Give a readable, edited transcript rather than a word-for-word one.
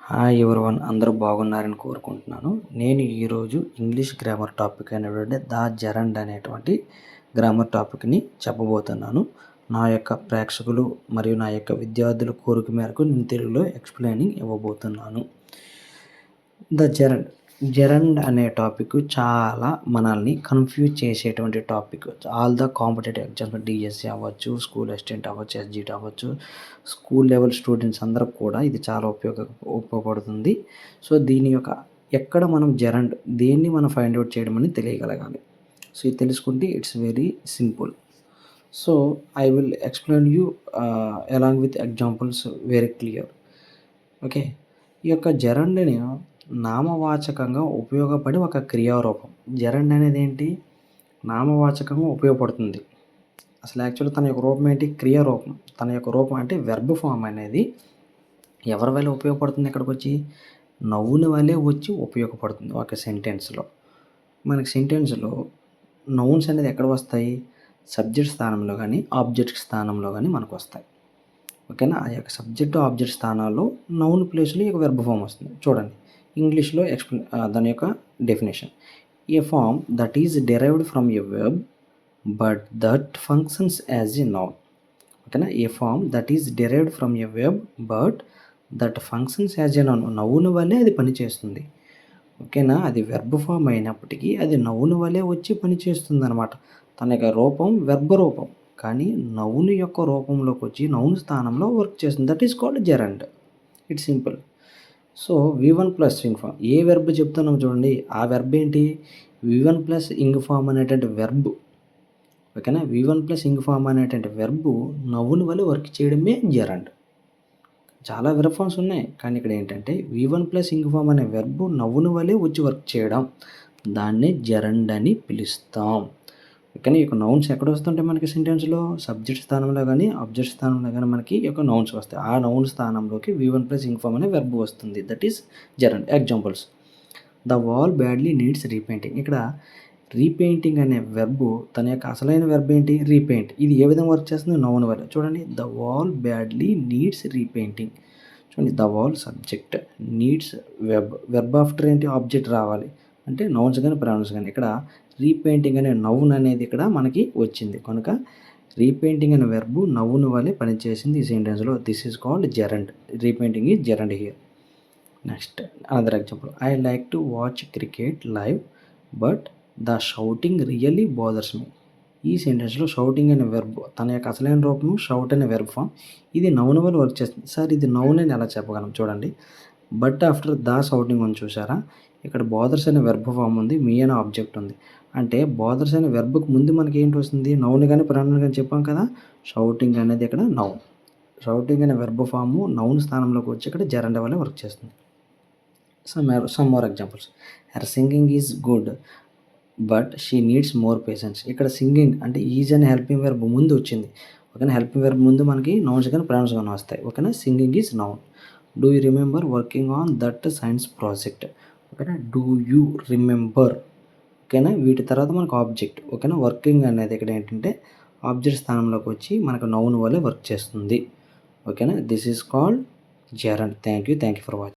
Hi everyone, అందరూ బాగున్నారని కోరుకుంటున్నాను. నేను ఈరోజు ఇంగ్లీష్ గ్రామర్ టాపిక్ అయినటువంటి ద జెరండ్ అనేటువంటి గ్రామర్ టాపిక్ని చెప్పబోతున్నాను. నా యొక్క ప్రేక్షకులు మరియు నా యొక్క విద్యార్థుల కోరిక మేరకు నేను తెలుగులో ఎక్స్ప్లెయినింగ్ ఇవ్వబోతున్నాను. ద జెరండ్ అనే టాపిక్ చాలా మనల్ని కన్ఫ్యూజ్ చేసేటువంటి topic. All the competitive exams, DSC అవ్వచ్చు, స్కూల్ అసిస్టెంట్ అవ్వచ్చు, ఎస్జిటి అవ్వచ్చు, స్కూల్ లెవెల్ స్టూడెంట్స్ అందరికి కూడా ఇది చాలా ఉపయోగపడుతుంది. సో దీని యొక్క ఎక్కడ మనం దేన్ని మనం ఫైండ్ అవుట్ చేయడం అని తెలియగలగాలి. సో ఇది తెలుసుకుంటే it's very simple. So I will explain you along with examples very clear. Okay, ఈ యొక్క జెరండ్ని నామవాచకంగా ఉపయోగపడి ఒక క్రియారూపం. జెరండ్ అనేది ఏంటి? నామవాచకంగా ఉపయోగపడుతుంది. అసలు యాక్చువల్గా తన యొక్క రూపం ఏంటి? క్రియారూపం. తన యొక్క రూపం అంటే వెర్బ్ ఫామ్ అనేది ఎవరి వల్ల ఉపయోగపడుతుంది? ఇక్కడికి వచ్చి నౌన్ వల్లే వచ్చి ఉపయోగపడుతుంది ఒక సెంటెన్స్లో. మనకి సెంటెన్స్లో నౌన్స్ అనేది ఎక్కడ వస్తాయి? సబ్జెక్ట్ స్థానంలో కానీ ఆబ్జెక్ట్ స్థానంలో కానీ మనకు వస్తాయి. ఓకేనా? ఆ యొక్క సబ్జెక్ట్ ఆబ్జెక్ట్ స్థానాల్లో నౌన్ ప్లేస్లో ఈ యొక్క వెర్బ్ ఫామ్ వస్తుంది. చూడండి ఇంగ్లీష్లో దాని యొక్క definition. A form that is derived from a verb but that functions as a noun. ఓకేనా? A form that is derived from a verb but that functions as a noun. Noun వల్లే అది పనిచేస్తుంది. ఓకేనా? అది వెర్బ్ ఫామ్ అయినప్పటికీ అది noun వల్లే వచ్చి పనిచేస్తుంది అనమాట. తన యొక్క రూపం వెర్బ్ రూపం, కానీ నౌన్ యొక్క రూపంలోకి వచ్చి నౌన్ స్థానంలో వర్క్ చేస్తుంది. That is called gerund. It's simple. So V1 plus ing form. ఏ వెర్బ్ చెప్తున్నాం చూడండి, ఆ వెర్బ్ ఏంటి? V1 ప్లస్ ఇంగ్ ఫామ్ అనేటువంటి వెర్బ్. ఓకేనా? V1 ప్లస్ ఇంగ్ ఫామ్ అనేటువంటి వెర్బ్ నౌన్ వల్ల వర్క్ చేయడమే జెరండ్. చాలా వెర్బ్ ఫామ్స్ ఉన్నాయి, కానీ ఇక్కడ ఏంటంటే V1 ప్లస్ ఇంగ్ ఫామ్ అనే వెర్బ్ నౌన్ వల్లే వచ్చి వర్క్ చేయడం, దాన్నే జెరండ్ అని పిలుస్తాం. కానీ ఈ యొక్క నౌన్స్ ఎక్కడ వస్తుంటాయి మనకి సెంటెన్స్లో? సబ్జెక్ట్ స్థానంలో కానీ ఆబ్జెక్ట్ స్థానంలో కానీ మనకి ఈ యొక్క నౌన్స్ వస్తాయి. ఆ నౌన్ స్థానంలోకి V1 ప్లస్ ఇంగ్ ఫామ్ అనే వెర్బ్ వస్తుంది. That is gerund. Examples: the wall badly needs repainting. ఇక్కడ రీపెయింటింగ్ అనే వెర్బ్ తన యొక్క అసలైన వెర్బ్ ఏంటి? రీపెయింట్. ఇది ఏ విధంగా వర్క్ చేస్తుంది? నౌన్ వల్ల. చూడండి, the wall badly needs repainting. చూడండి, the wall subject, needs verb after ఏంటి? ఆబ్జెక్ట్ రావాలి, అంటే నౌన్స్ కానీ ప్రొనౌన్స్ కానీ. ఇక్కడ రీపెయింటింగ్ అనే నౌన్ అనేది ఇక్కడ మనకి వచ్చింది కనుక రీపెయింటింగ్ అనే వెర్బ్ నౌన్ వల్లే పనిచేసింది ఈ సెంటెన్స్లో. This is called gerund. Repainting is gerund here. Next another example: I like to watch cricket live but the shouting really bothers me. ఈ సెంటెన్స్లో షౌటింగ్ అనే వెర్బ్ తన యొక్క అసలైన రూపము షౌట్ అనే వెర్బ్ ఫామ్. ఇది నౌన్ వల్ల వర్క్ చేస్తుంది. సార్ ఇది నౌన్ అని ఎలా చెప్పగలం? చూడండి, బట్ ఆఫ్టర్ ద షౌటింగ్ ఉంది చూసారా? ఇక్కడ బాదర్స్ అనే వెర్బ్ ఫామ్ ఉంది, మీ అనే ఆబ్జెక్ట్ ఉంది. అంటే బాదర్స్ అనే వెర్బ్కి ముందు మనకి ఏంటి వస్తుంది? నౌన్ కానీ ప్రొనౌన్ కానీ చెప్పాం కదా. షౌటింగ్ అనేది ఇక్కడ నౌన్. షౌటింగ్ అనే వెర్బ్ ఫాము నౌన్ స్థానంలోకి వచ్చి ఇక్కడ జెరండ్ వల్ల వర్క్ చేస్తుంది. Some more examples: her singing is good but she needs more patience. ఇక్కడ సింగింగ్ అంటే ఈజ్ అనే హెల్పింగ్ వెర్బ్ ముందు వచ్చింది. ఓకేనా? హెల్పింగ్ వెర్బ్ ముందు మనకి నౌన్స్ కానీ ప్రొనౌన్స్ కానీ వస్తాయి. ఓకేనా? Singing is noun. Do you remember working on that science project. ఓకేనా? Do you remember. ఓకేనా? వీటి తర్వాత మనకు ఆబ్జెక్ట్. ఓకేనా? వర్కింగ్ అనేది ఇక్కడ ఏంటంటే ఆబ్జెక్ట్ స్థానంలోకి వచ్చి మనకు నౌన్ వల్లే వర్క్ చేస్తుంది. ఓకేనా? This is called gerund. Thank you for watching.